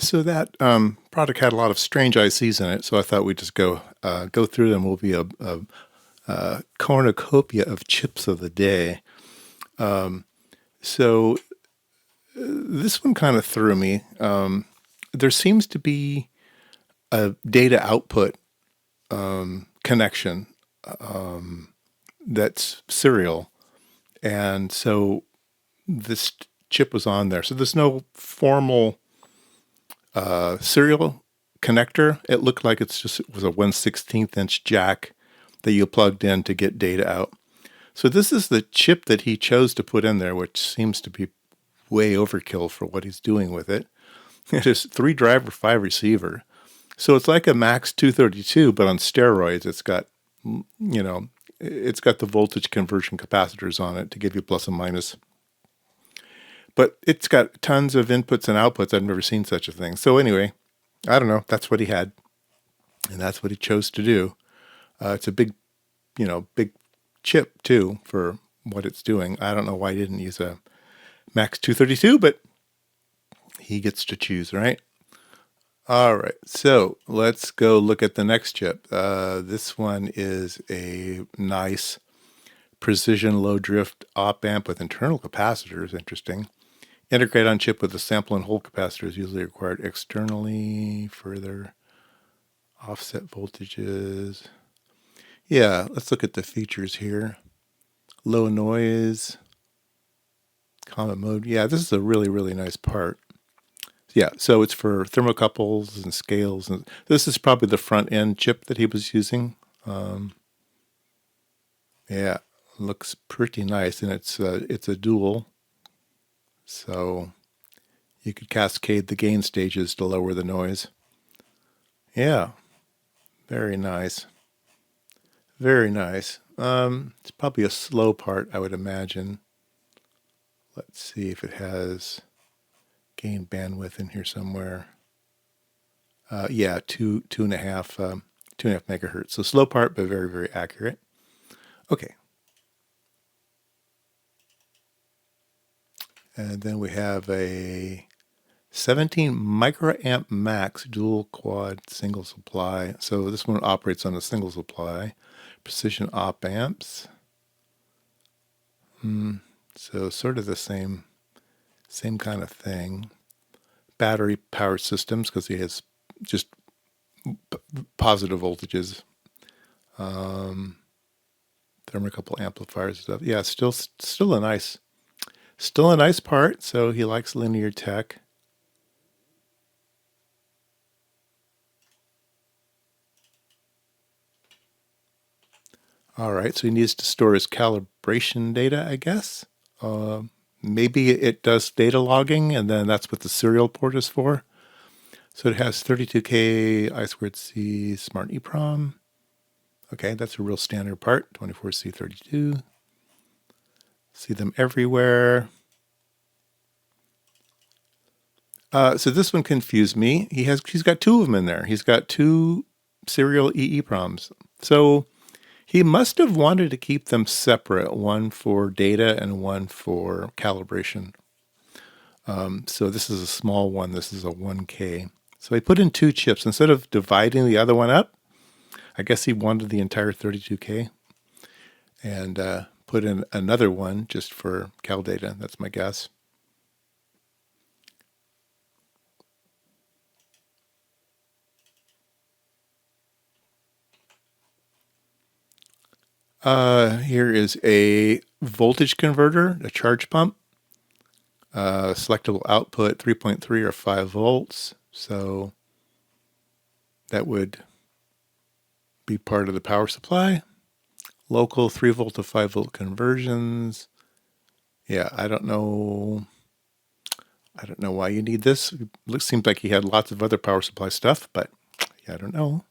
So that product had a lot of strange ICs in it, so I thought we'd just go through them. Will be a cornucopia of chips of the day. So this one kind of threw me. There seems to be a data output connection that's serial, and so this chip was on there. So there's no formal serial connector. It looked like it was a 1/16 inch jack that you plugged in to get data out. So this is the chip that he chose to put in there, which seems to be way overkill for what he's doing with it. It is 3 driver, 5 receiver. So it's like a Max 232, but on steroids. It's got, it's got the voltage conversion capacitors on it to give you plus and minus. But it's got tons of inputs and outputs. I've never seen such a thing. So anyway, I don't know. That's what he had. And that's what he chose to do. It's a big chip too for what it's doing. I don't know why he didn't use a Max 232, but he gets to choose, right? All right, so let's go look at the next chip. This one is a nice precision low drift op amp with internal capacitors. Interesting. Integrate on chip with a sample and hold capacitors usually required externally. Further offset voltages. Yeah, let's look at the features here. Low noise, common mode. Yeah, this is a really, really nice part. Yeah, so it's for thermocouples and scales. And this is probably the front end chip that he was using. Yeah, looks pretty nice, and it's a dual. So you could cascade the gain stages to lower the noise. Yeah, very nice. Very nice. It's probably a slow part, I would imagine. Let's see if it has gain bandwidth in here somewhere. Yeah, two and a half megahertz. So slow part, but very, very accurate. Okay. And then we have a 17 microamp max dual quad single supply. So this one operates on a single supply. Precision op amps. So sort of the same kind of thing. Battery power systems, because he has just positive voltages. Thermocouple amplifiers and stuff. Yeah, still a nice part. So he likes linear tech. All right, so he needs to store his calibration data, I guess. Maybe it does data logging, and then that's what the serial port is for. So it has 32K I2C Smart EEPROM. Okay, that's a real standard part, 24C32. See them everywhere. So this one confused me. He's got 2 of them in there. He's got 2 serial EEPROMs. So he must have wanted to keep them separate, one for data and one for calibration. So this is a small one. This is a 1K. So he put in 2 chips. Instead of dividing the other one up, I guess he wanted the entire 32K and put in another one just for cal data. That's my guess. Here is a voltage converter, a charge pump. Selectable output 3.3 or 5 volts. So that would be part of the power supply. Local 3 volt to 5 volt conversions. Yeah, I don't know why you need this. It seems like he had lots of other power supply stuff, but yeah, I don't know.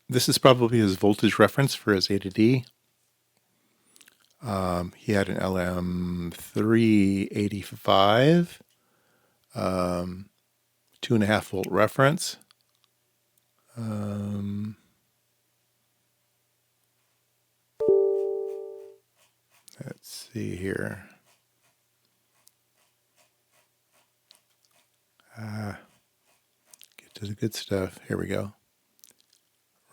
This is probably his voltage reference for his A to D. He had an LM385, 2.5 volt reference. Let's see here. Get to the good stuff. Here we go.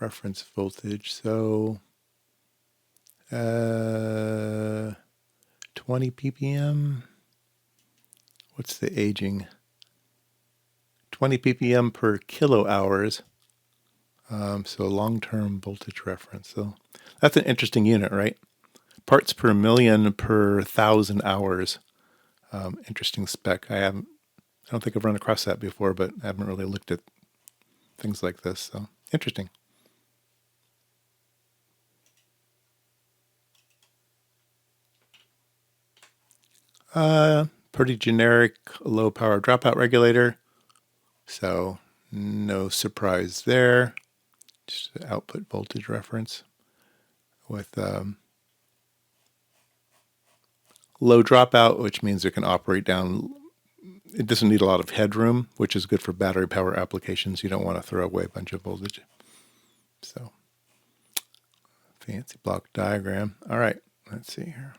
Reference voltage. So 20 ppm. What's the aging? 20 ppm per kilo hours. So long-term voltage reference. So that's an interesting unit, right? Parts per million per 1,000 hours. Interesting spec. I don't think I've run across that before, but I haven't really looked at things like this. So interesting. Pretty generic low power dropout regulator. So no surprise there. Just output voltage reference with low dropout, which means it can operate down. It doesn't need a lot of headroom, which is good for battery power applications. You don't want to throw away a bunch of voltage. So fancy block diagram. All right, let's see here.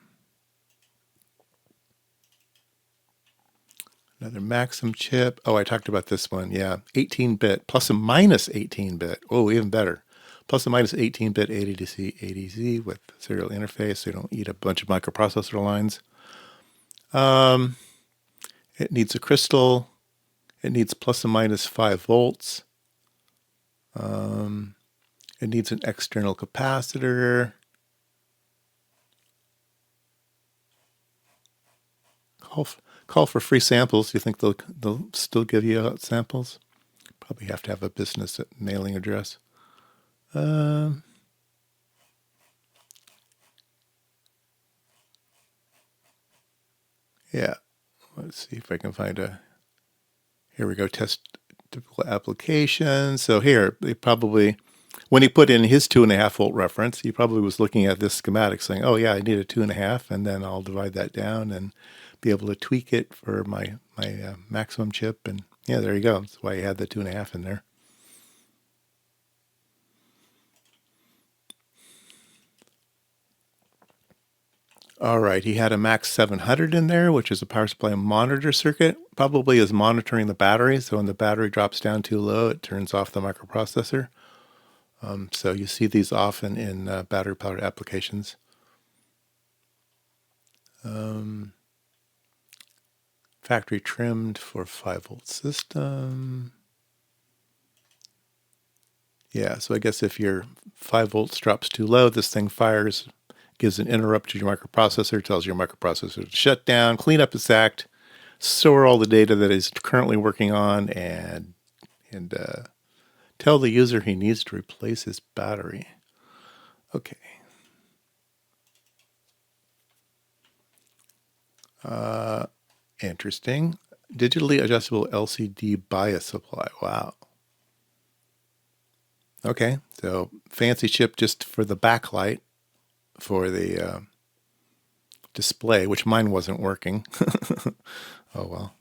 Another Maxim chip. Oh, I talked about this one. Yeah, 18-bit, plus and minus 18-bit. Oh, even better. Plus and minus 18-bit ADC, ADZ with serial interface, so you don't eat a bunch of microprocessor lines. It needs a crystal. It needs plus and minus 5 volts. It needs an external capacitor. Call for free samples. You think they'll still give you out samples? Probably have to have a business mailing address. Yeah, let's see if I can find here we go, test typical application. So here, they probably, when he put in his 2.5 volt reference, he probably was looking at this schematic saying, oh yeah, I need a 2.5, and then I'll divide that down and be able to tweak it for my maximum chip. And yeah, there you go. That's why he had the 2.5 in there. All right, he had a Max 700 in there, which is a power supply monitor circuit. Probably is monitoring the battery, so when the battery drops down too low, it turns off the microprocessor. So you see these often in battery powered applications. Factory trimmed for 5-volt system. Yeah, so I guess if your 5 volts drops too low, this thing fires, gives an interrupt to your microprocessor, tells your microprocessor to shut down, clean up its act, store all the data that it's currently working on, and tell the user he needs to replace his battery. Okay. Interesting. Digitally adjustable LCD bias supply. Wow. Okay, so fancy chip just for the backlight for the display, which mine wasn't working. Oh well.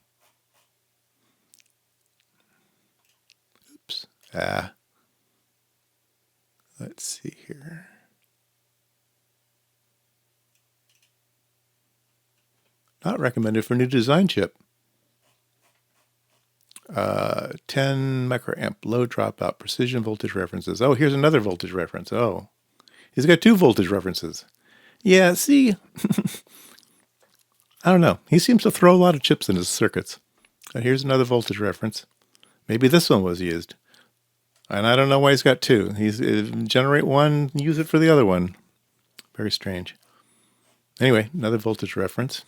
Oops. Let's see here. Not recommended for new design chip. 10 microamp low dropout precision voltage references. Oh, here's another voltage reference. Oh, he's got 2 voltage references. Yeah, see, I don't know. He seems to throw a lot of chips in his circuits. Here's another voltage reference. Maybe this one was used. And I don't know why he's got 2. He's generate one, use it for the other one. Very strange. Anyway, another voltage reference.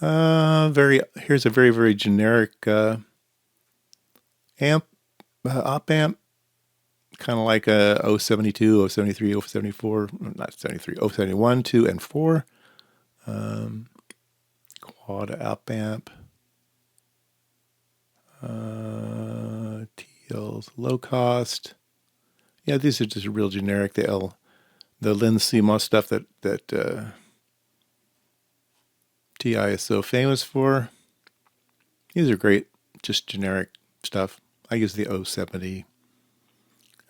Here's a very, very generic amp, op amp, kind of like a 072, 073, 074, not 73, 071, 2, and 4. Quad op amp. TL's low cost. Yeah, these are just real generic. The Lin CMOS stuff that TI is so famous for. These are great, just generic stuff. I use the 070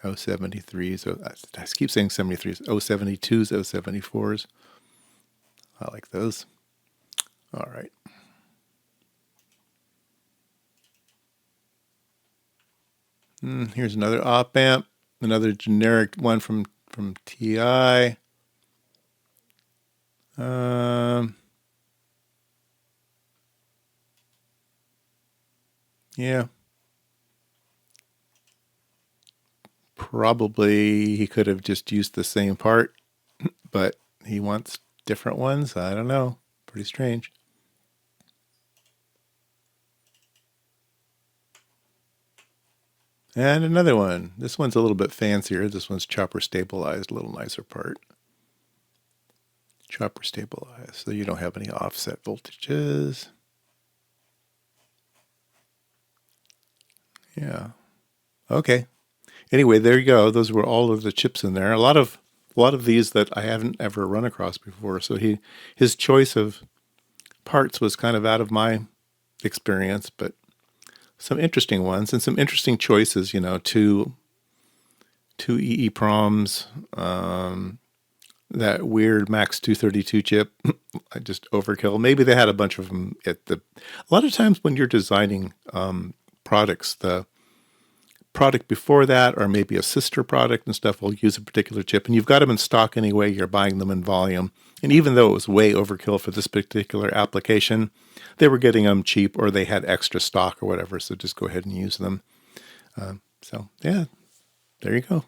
073s. I keep saying 73s. 072s, 074s. I like those. All right. Here's another op amp, another generic one from TI. Yeah. Probably he could have just used the same part, but he wants different ones. I don't know. Pretty strange. And another one. This one's a little bit fancier. This one's chopper stabilized, a little nicer part. Chopper stabilized, so you don't have any offset voltages. Yeah. Okay. Anyway, there you go. Those were all of the chips in there. A lot of these that I haven't ever run across before. So his choice of parts was kind of out of my experience, but some interesting ones and some interesting choices. You know, two EEPROMs, that weird Max 232 chip. I just overkill. Maybe they had a bunch of them at the. A lot of times when you're designing products, the product before that, or maybe a sister product and stuff, will use a particular chip, and you've got them in stock anyway. You're buying them in volume, and even though it was way overkill for this particular application, they were getting them cheap, or they had extra stock or whatever. So just go ahead and use them. So yeah, there you go.